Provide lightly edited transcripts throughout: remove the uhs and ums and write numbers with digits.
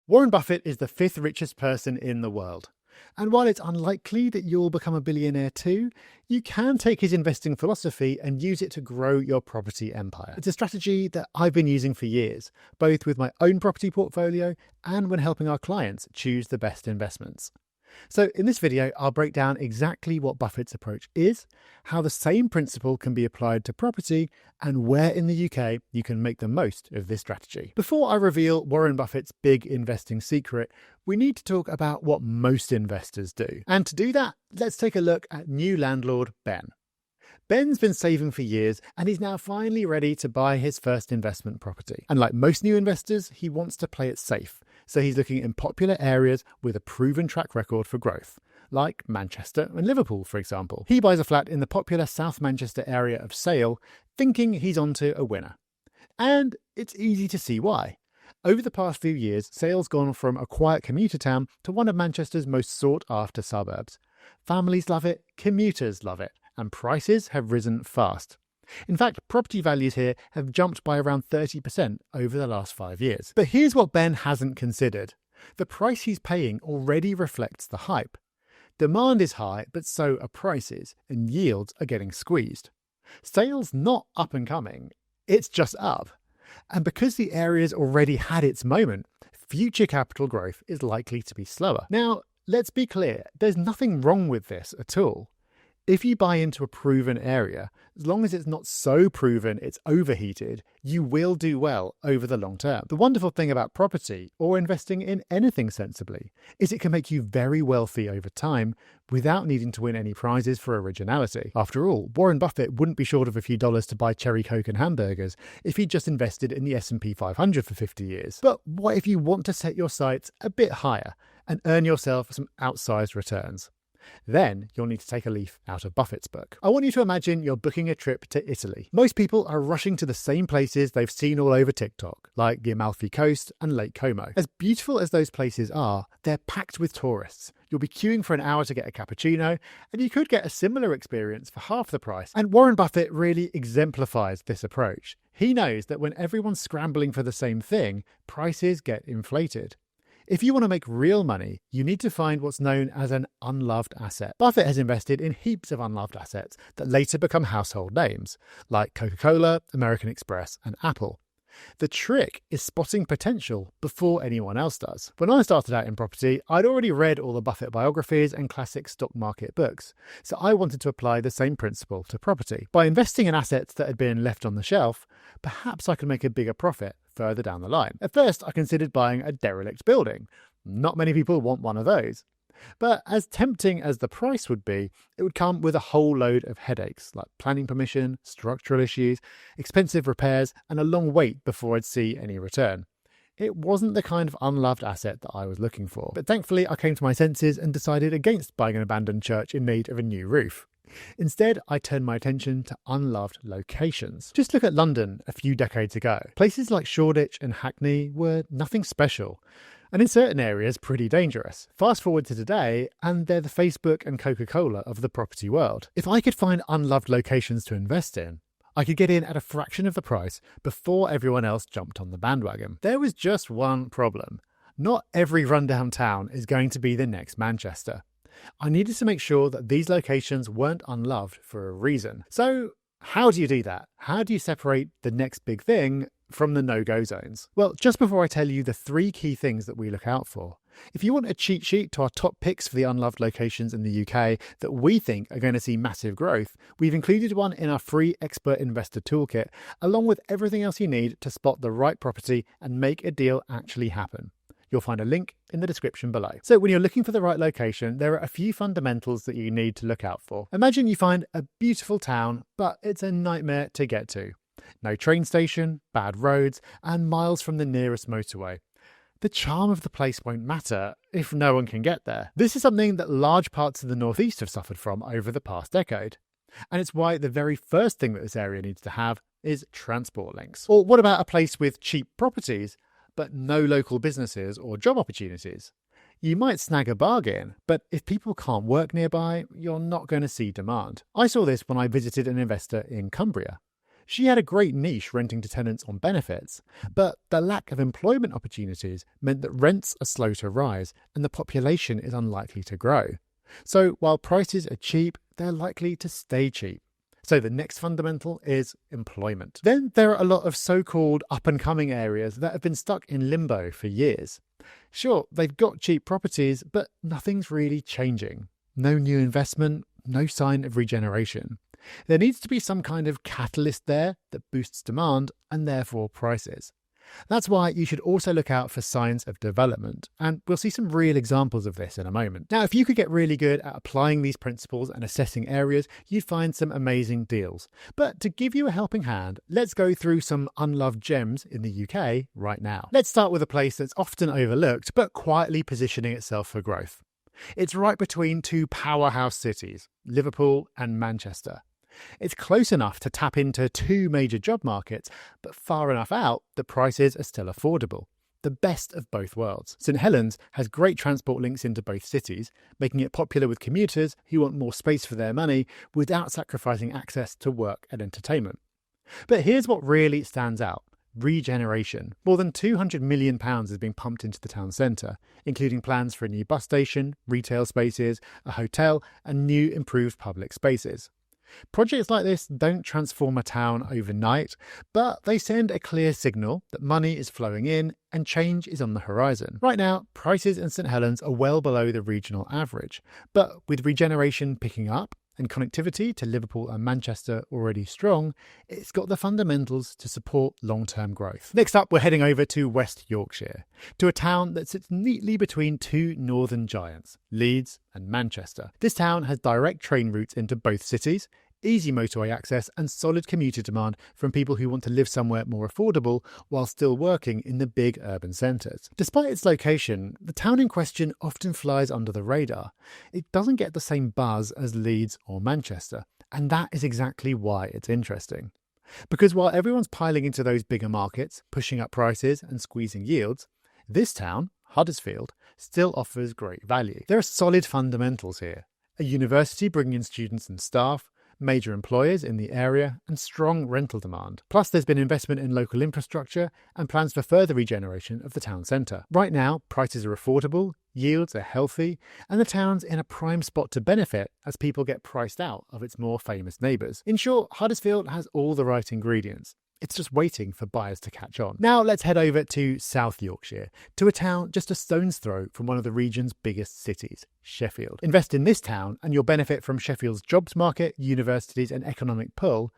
Warren Buffett is the fifth richest person in the world. And while it's unlikely that you'll become a billionaire too, you can take his investing philosophy and use it to grow your property empire. It's a strategy that I've been using for years, both with my own property portfolio and when helping our clients choose the best investments. So in this video, I'll break down exactly what Buffett's approach is, how the same principle can be applied to property, and where in the UK you can make the most of this strategy. Before I reveal Warren Buffett's big investing secret, we need to talk about what most investors do. And to do that, let's take a look at new landlord Ben. Ben's been saving for years and he's now finally ready to buy his first investment property. And like most new investors, he wants to play it safe. So he's looking in popular areas with a proven track record for growth, like Manchester and Liverpool, for example. He buys a flat in the popular South Manchester area of Sale, thinking he's onto a winner. And it's easy to see why. Over the past few years, Sale's gone from a quiet commuter town to one of Manchester's most sought-after suburbs. Families love it, commuters love it, and prices have risen fast. In fact, property values here have jumped by around 30% over the last 5 years. But here's what Ben hasn't considered. The price he's paying already reflects the hype. Demand is high, but so are prices, and yields are getting squeezed. Sale's not up and coming, it's just up. And because the area's already had its moment, future capital growth is likely to be slower. Now, let's be clear, there's nothing wrong with this at all. If you buy into a proven area, as long as it's not so proven it's overheated, you will do well over the long term. The wonderful thing about property, or investing in anything sensibly, is it can make you very wealthy over time without needing to win any prizes for originality. After all, Warren Buffett wouldn't be short of a few dollars to buy cherry Coke and hamburgers if he'd just invested in the S&P 500 for 50 years. But what if you want to set your sights a bit higher and earn yourself some outsized returns? Then you'll need to take a leaf out of Buffett's book. I want you to imagine you're booking a trip to Italy. Most people are rushing to the same places they've seen all over TikTok, like the Amalfi Coast and Lake Como. As beautiful as those places are, they're packed with tourists. You'll be queuing for an hour to get a cappuccino, and you could get a similar experience for half the price. And Warren Buffett really exemplifies this approach. He knows that when everyone's scrambling for the same thing, prices get inflated. If you want to make real money, you need to find what's known as an unloved asset. Buffett has invested in heaps of unloved assets that later become household names, like Coca-Cola, American Express, and Apple. The trick is spotting potential before anyone else does. When I started out in property, I'd already read all the Buffett biographies and classic stock market books, so I wanted to apply the same principle to property. By investing in assets that had been left on the shelf, perhaps I could make a bigger profit further down the line. At first, I considered buying a derelict building. Not many people want one of those. But as tempting as the price would be, it would come with a whole load of headaches, like planning permission, structural issues, expensive repairs, and a long wait before I'd see any return. It wasn't the kind of unloved asset that I was looking for. But thankfully, I came to my senses and decided against buying an abandoned church in need of a new roof. Instead, I turned my attention to unloved locations. Just look at London a few decades ago. Places like Shoreditch and Hackney were nothing special, and in certain areas pretty dangerous. Fast forward to today, and they're the Facebook and Coca-Cola of the property world. If I could find unloved locations to invest in, I could get in at a fraction of the price before everyone else jumped on the bandwagon. There was just one problem. Not every rundown town is going to be the next Manchester. I needed to make sure that these locations weren't unloved for a reason. So how do you do that? How do you separate the next big thing from the no-go zones? Well, just before I tell you the 3 key things that we look out for, if you want a cheat sheet to our top picks for the unloved locations in the UK that we think are going to see massive growth, we've included one in our free Expert Investor Toolkit, along with everything else you need to spot the right property and make a deal actually happen. You'll find a link in the description below. So when you're looking for the right location, there are a few fundamentals that you need to look out for. Imagine you find a beautiful town, but it's a nightmare to get to. No train station, bad roads, and miles from the nearest motorway. The charm of the place won't matter if no one can get there. This is something that large parts of the northeast have suffered from over the past decade. And it's why the very first thing that this area needs to have is transport links. Or what about a place with cheap properties, but no local businesses or job opportunities? You might snag a bargain, but if people can't work nearby, you're not going to see demand. I saw this when I visited an investor in Cumbria. She had a great niche renting to tenants on benefits, but the lack of employment opportunities meant that rents are slow to rise and the population is unlikely to grow. So while prices are cheap, they're likely to stay cheap. So the next fundamental is employment. Then there are a lot of so-called up-and-coming areas that have been stuck in limbo for years. Sure, they've got cheap properties, but nothing's really changing. No new investment, no sign of regeneration. There needs to be some kind of catalyst there that boosts demand and therefore prices. That's why you should also look out for signs of development, and we'll see some real examples of this in a moment. Now, if you could get really good at applying these principles and assessing areas, you'd find some amazing deals. But to give you a helping hand, let's go through some unloved gems in the UK right now. Let's start with a place that's often overlooked, but quietly positioning itself for growth. It's right between two powerhouse cities, Liverpool and Manchester. It's close enough to tap into two major job markets, but far enough out that prices are still affordable. The best of both worlds. St Helens has great transport links into both cities, making it popular with commuters who want more space for their money without sacrificing access to work and entertainment. But here's what really stands out. Regeneration. More than £200 million is being pumped into the town centre, including plans for a new bus station, retail spaces, a hotel, and new improved public spaces. Projects like this don't transform a town overnight, but they send a clear signal that money is flowing in and change is on the horizon. Right now, prices in St Helens are well below the regional average, but with regeneration picking up and connectivity to Liverpool and Manchester already strong, it's got the fundamentals to support long-term growth. Next up, we're heading over to West Yorkshire, to a town that sits neatly between two northern giants, Leeds and Manchester. This town has direct train routes into both cities, easy motorway access and solid commuter demand from people who want to live somewhere more affordable while still working in the big urban centres. Despite its location, the town in question often flies under the radar. It doesn't get the same buzz as Leeds or Manchester, and that is exactly why it's interesting. Because while everyone's piling into those bigger markets, pushing up prices and squeezing yields, this town, Huddersfield, still offers great value. There are solid fundamentals here. A university bringing in students and staff, major employers in the area, and strong rental demand. Plus, there's been investment in local infrastructure and plans for further regeneration of the town centre. Right now, prices are affordable, yields are healthy, and the town's in a prime spot to benefit as people get priced out of its more famous neighbours. In short, Huddersfield has all the right ingredients. It's just waiting for buyers to catch on. Now let's head over to South Yorkshire, to a town just a stone's throw from one of the region's biggest cities, Sheffield. Invest in this town and you'll benefit from Sheffield's jobs market, universities and economic pull,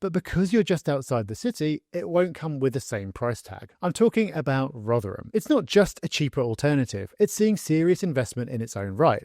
but because you're just outside the city, it won't come with the same price tag. I'm talking about Rotherham. It's not just a cheaper alternative, it's seeing serious investment in its own right.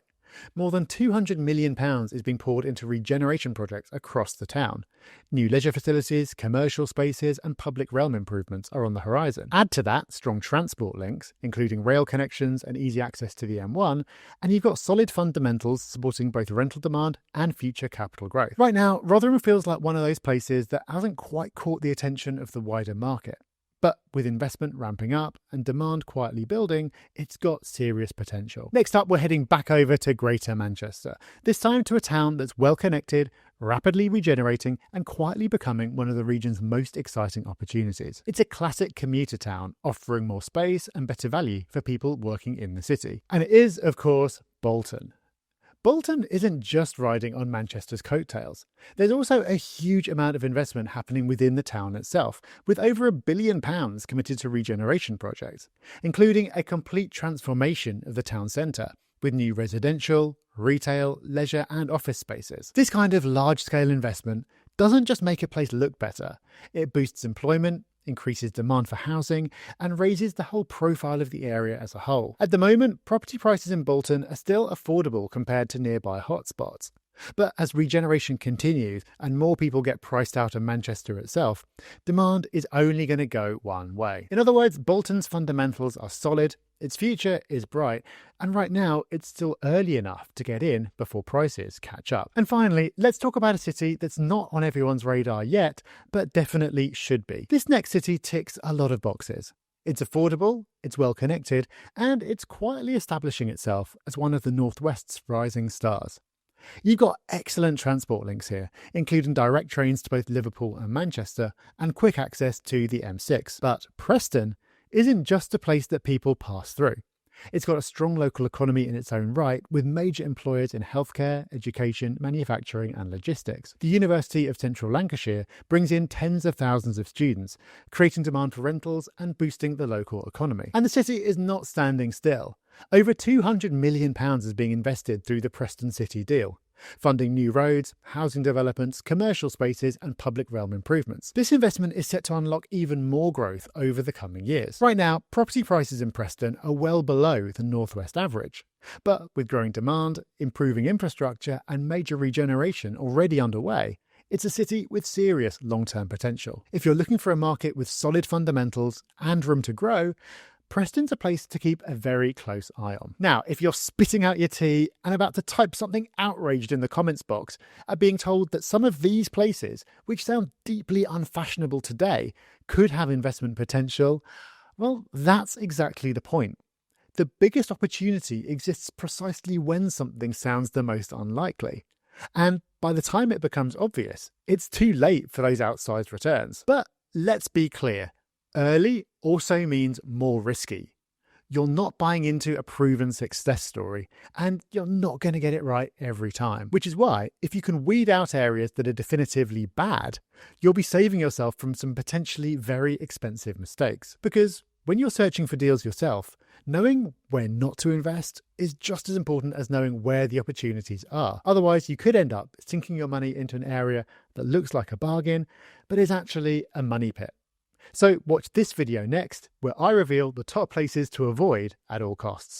More than £200 million is being poured into regeneration projects across the town. New leisure facilities, commercial spaces and public realm improvements are on the horizon. Add to that strong transport links, including rail connections and easy access to the M1, and you've got solid fundamentals supporting both rental demand and future capital growth. Right now, Rotherham feels like one of those places that hasn't quite caught the attention of the wider market. But with investment ramping up and demand quietly building, it's got serious potential. Next up, we're heading back over to Greater Manchester, this time to a town that's well connected, rapidly regenerating and quietly becoming one of the region's most exciting opportunities. It's a classic commuter town, offering more space and better value for people working in the city. And it is, of course, Bolton. Bolton isn't just riding on Manchester's coattails. There's also a huge amount of investment happening within the town itself, with over £1 billion committed to regeneration projects, including a complete transformation of the town centre, with new residential, retail, leisure and office spaces. This kind of large-scale investment doesn't just make a place look better, it boosts employment, increases demand for housing, and raises the whole profile of the area as a whole. At the moment, property prices in Bolton are still affordable compared to nearby hotspots. But as regeneration continues and more people get priced out of Manchester itself, demand is only going to go one way. In other words, Bolton's fundamentals are solid, its future is bright, and right now it's still early enough to get in before prices catch up. And finally, let's talk about a city that's not on everyone's radar yet, but definitely should be. This next city ticks a lot of boxes. It's affordable, it's well connected, and it's quietly establishing itself as one of the Northwest's rising stars. You've got excellent transport links here, including direct trains to both Liverpool and Manchester, and quick access to the M6. But Preston isn't just a place that people pass through. It's got a strong local economy in its own right, with major employers in healthcare, education, manufacturing and logistics. The University of Central Lancashire brings in tens of thousands of students, creating demand for rentals and boosting the local economy. And the city is not standing still. Over £200 million is being invested through the Preston City deal, funding new roads, housing developments, commercial spaces and public realm improvements. This investment is set to unlock even more growth over the coming years. Right now, property prices in Preston are well below the Northwest average. But with growing demand, improving infrastructure and major regeneration already underway, it's a city with serious long-term potential. If you're looking for a market with solid fundamentals and room to grow, Preston's a place to keep a very close eye on. Now, if you're spitting out your tea and about to type something outraged in the comments box at being told that some of these places, which sound deeply unfashionable today, could have investment potential, well, that's exactly the point. The biggest opportunity exists precisely when something sounds the most unlikely. And by the time it becomes obvious, it's too late for those outsized returns. But let's be clear. Early also means more risky. You're not buying into a proven success story, and you're not going to get it right every time. Which is why, if you can weed out areas that are definitively bad, you'll be saving yourself from some potentially very expensive mistakes. Because when you're searching for deals yourself, knowing where not to invest is just as important as knowing where the opportunities are. Otherwise, you could end up sinking your money into an area that looks like a bargain, but is actually a money pit. So watch this video next, where I reveal the top places to avoid at all costs.